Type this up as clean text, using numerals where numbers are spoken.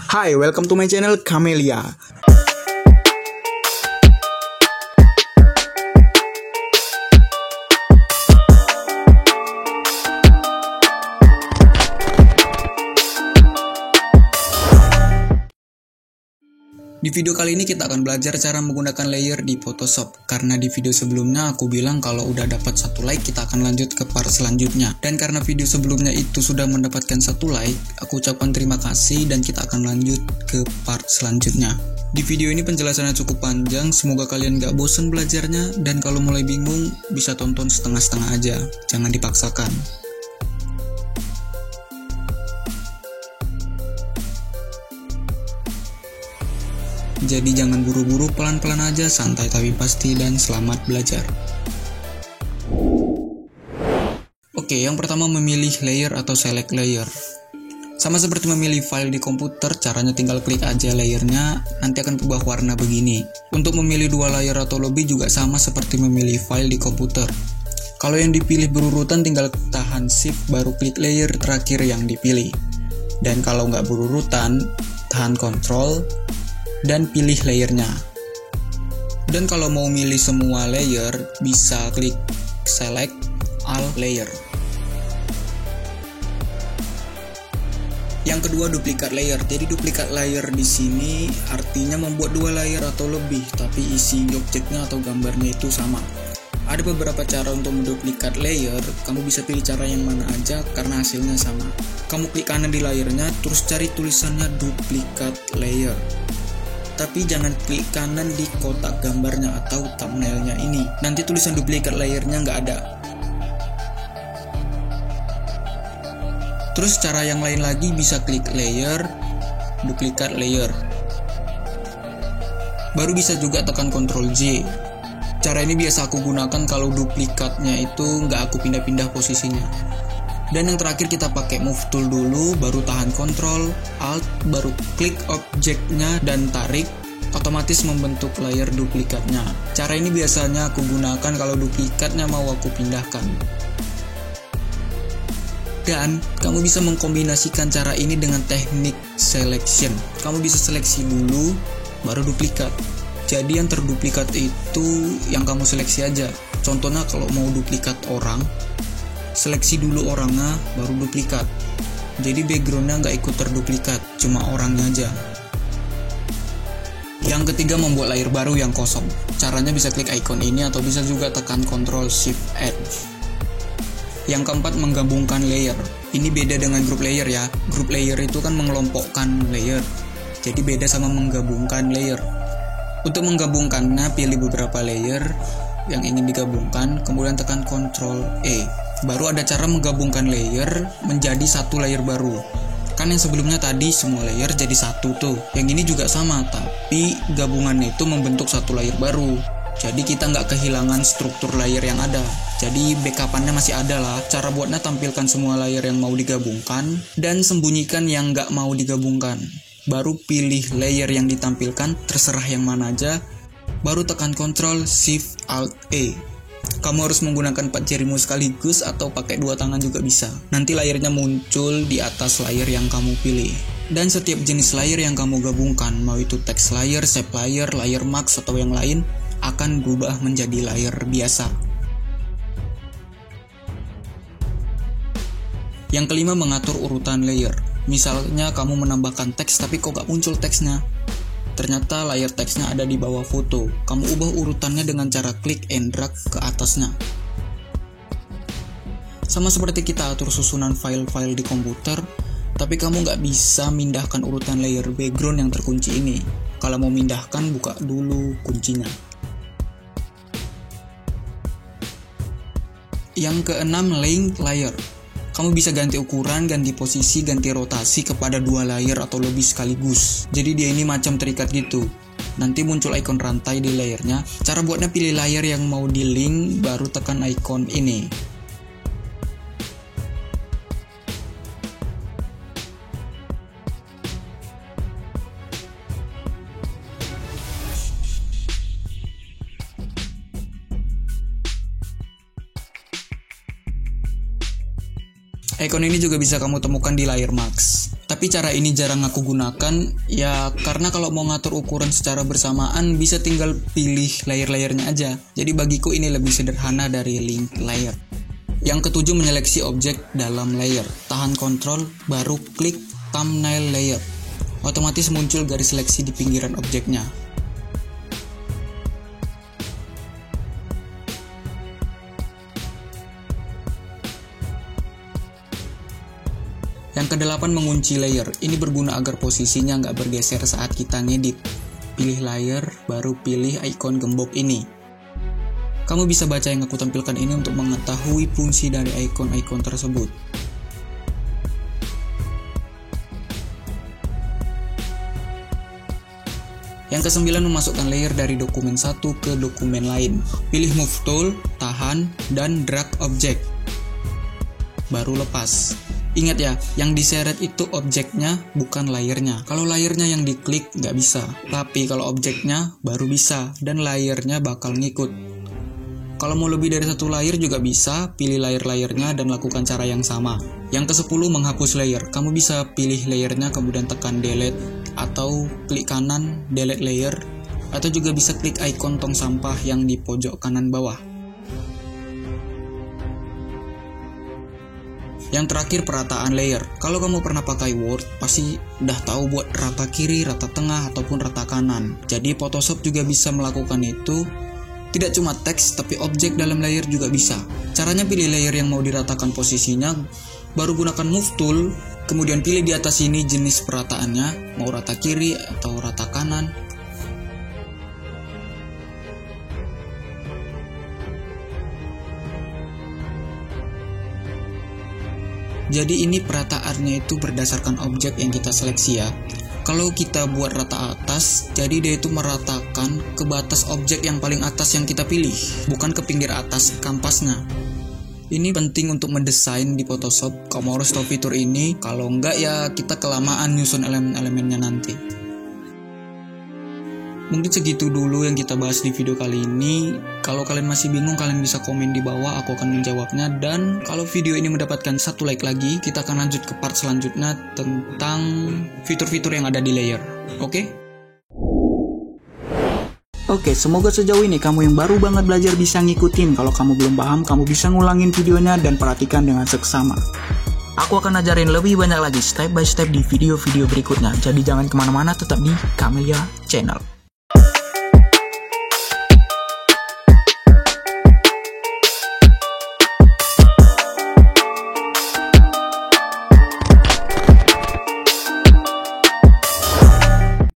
Hi, welcome to my channel Camelia. Di video kali ini kita akan belajar cara menggunakan layer di Photoshop. Karena di video sebelumnya aku bilang kalau udah dapat 1 like kita akan lanjut ke part selanjutnya. Dan karena video sebelumnya itu sudah mendapatkan 1 like, aku ucapkan terima kasih dan kita akan lanjut ke part selanjutnya. Di video ini penjelasannya cukup panjang, semoga kalian gak bosen belajarnya. Dan kalau mulai bingung, bisa tonton setengah-setengah aja, jangan dipaksakan. Jadi jangan buru-buru, pelan-pelan aja, santai tapi pasti, dan selamat belajar. Oke, yang pertama memilih layer atau select layer. Sama seperti memilih file di komputer, caranya tinggal klik aja layernya, nanti akan berubah warna begini. Untuk memilih 2 layer atau lebih juga sama seperti memilih file di komputer. Kalau yang dipilih berurutan tinggal tahan shift baru klik layer terakhir yang dipilih. Dan kalau nggak berurutan, tahan control dan pilih layernya. Dan kalau mau milih semua layer, bisa klik select all layer. Yang kedua, duplikat layer. Jadi duplikat layer di sini artinya membuat 2 layer atau lebih, tapi isi objeknya atau gambarnya itu sama. Ada beberapa cara untuk menduplikat layer, kamu bisa pilih cara yang mana aja karena hasilnya sama. Kamu klik kanan di layernya, terus cari tulisannya duplikat layer. Tapi jangan klik kanan di kotak gambarnya atau thumbnailnya ini. Nanti tulisan duplikat layernya nggak ada. Terus cara yang lain lagi bisa klik layer, duplikat layer. Baru bisa juga tekan Ctrl J. Cara ini biasa aku gunakan kalau duplikatnya itu nggak aku pindah-pindah posisinya. Dan yang terakhir kita pakai move tool dulu, baru tahan Ctrl, Alt, baru klik objeknya dan tarik, otomatis membentuk layer duplikatnya. Cara ini biasanya aku gunakan kalau duplikatnya mau aku pindahkan. Dan kamu bisa mengkombinasikan cara ini dengan teknik selection. Kamu bisa seleksi dulu, baru duplikat. Jadi yang terduplikat itu yang kamu seleksi aja. Contohnya kalau mau duplikat orang, seleksi dulu orangnya, baru duplikat. Jadi backgroundnya nggak ikut terduplikat, cuma orangnya aja. Yang ketiga, membuat layer baru yang kosong. Caranya bisa klik icon ini atau bisa juga tekan Ctrl Shift Add. Yang keempat, menggabungkan layer. Ini beda dengan group layer ya. Group layer itu kan mengelompokkan layer. Jadi beda sama menggabungkan layer. Untuk menggabungkannya, pilih beberapa layer yang ingin digabungkan, kemudian tekan Ctrl E. Baru ada cara menggabungkan layer menjadi 1 layer baru. Kan yang sebelumnya tadi semua layer jadi 1 tuh. Yang ini juga sama, tapi gabungannya itu membentuk 1 layer baru. Jadi kita nggak kehilangan struktur layer yang ada. Jadi backupannya masih ada lah. Cara buatnya, tampilkan semua layer yang mau digabungkan dan sembunyikan yang nggak mau digabungkan. Baru pilih layer yang ditampilkan, terserah yang mana aja. Baru tekan Ctrl Shift Alt E. Kamu harus menggunakan 4 jarimu sekaligus atau pakai 2 tangan juga bisa. Nanti layernya muncul di atas layer yang kamu pilih. Dan setiap jenis layer yang kamu gabungkan, mau itu text layer, shape layer, layer max atau yang lain, akan berubah menjadi layer biasa. Yang kelima, mengatur urutan layer. Misalnya kamu menambahkan teks tapi kok gak muncul teksnya. Ternyata layer teksnya ada di bawah foto. Kamu ubah urutannya dengan cara klik and drag ke atasnya. Sama seperti kita atur susunan file-file di komputer, tapi kamu nggak bisa mindahkan urutan layer background yang terkunci ini. Kalau mau mindahkan, buka dulu kuncinya. Yang keenam, link layer. Kamu bisa ganti ukuran, ganti posisi, ganti rotasi kepada 2 layer atau lebih sekaligus. Jadi dia ini macam terikat gitu. Nanti muncul icon rantai di layernya. Cara buatnya, pilih layer yang mau di link, baru tekan icon ini. Icon ini juga bisa kamu temukan di layer max. Tapi cara ini jarang aku gunakan, ya karena kalau mau ngatur ukuran secara bersamaan bisa tinggal pilih layer-layernya aja. Jadi bagiku ini lebih sederhana dari link layer. Yang ketujuh, menyeleksi objek dalam layer. Tahan Ctrl, baru klik thumbnail layer. Otomatis muncul garis seleksi di pinggiran objeknya. Yang kedelapan, mengunci layer. Ini berguna agar posisinya nggak bergeser saat kita ngedit. Pilih layer, baru pilih icon gembok ini. Kamu bisa baca yang aku tampilkan ini untuk mengetahui fungsi dari icon-icon tersebut. Yang kesembilan, memasukkan layer dari dokumen satu ke dokumen lain. Pilih Move Tool, tahan, dan drag objek. Baru lepas. Ingat ya, yang diseret itu objeknya, bukan layernya. Kalau layernya yang diklik, nggak bisa. Tapi kalau objeknya, baru bisa. Dan layernya bakal ngikut. Kalau mau lebih dari satu layer juga bisa, pilih layer-layernya dan lakukan cara yang sama. Yang ke-10, menghapus layer. Kamu bisa pilih layernya, kemudian tekan delete. Atau klik kanan, delete layer. Atau juga bisa klik icon tong sampah yang di pojok kanan bawah. Yang terakhir, perataan layer. Kalau kamu pernah pakai Word, pasti udah tahu buat rata kiri, rata tengah, ataupun rata kanan. Jadi Photoshop juga bisa melakukan itu. Tidak cuma teks, tapi objek dalam layer juga bisa. Caranya, pilih layer yang mau diratakan posisinya, baru gunakan Move Tool, kemudian pilih di atas ini jenis perataannya, mau rata kiri atau rata kanan. Jadi ini perataannya itu berdasarkan objek yang kita seleksi ya. Kalau kita buat rata atas, jadi dia itu meratakan ke batas objek yang paling atas yang kita pilih, bukan ke pinggir atas kampasnya. Ini penting untuk mendesain di Photoshop. Kamu harus tahu fitur ini, kalau enggak ya kita kelamaan nyusun elemen-elemennya nanti. Mungkin segitu dulu yang kita bahas di video kali ini. Kalau kalian masih bingung, kalian bisa komen di bawah, aku akan menjawabnya. Dan kalau video ini mendapatkan 1 like lagi, kita akan lanjut ke part selanjutnya tentang fitur-fitur yang ada di layer. Oke? Oke, semoga sejauh ini kamu yang baru banget belajar bisa ngikutin. Kalau kamu belum paham, kamu bisa ngulangin videonya dan perhatikan dengan seksama. Aku akan ajarin lebih banyak lagi step by step di video-video berikutnya. Jadi jangan kemana-mana, tetap di Camelia Channel.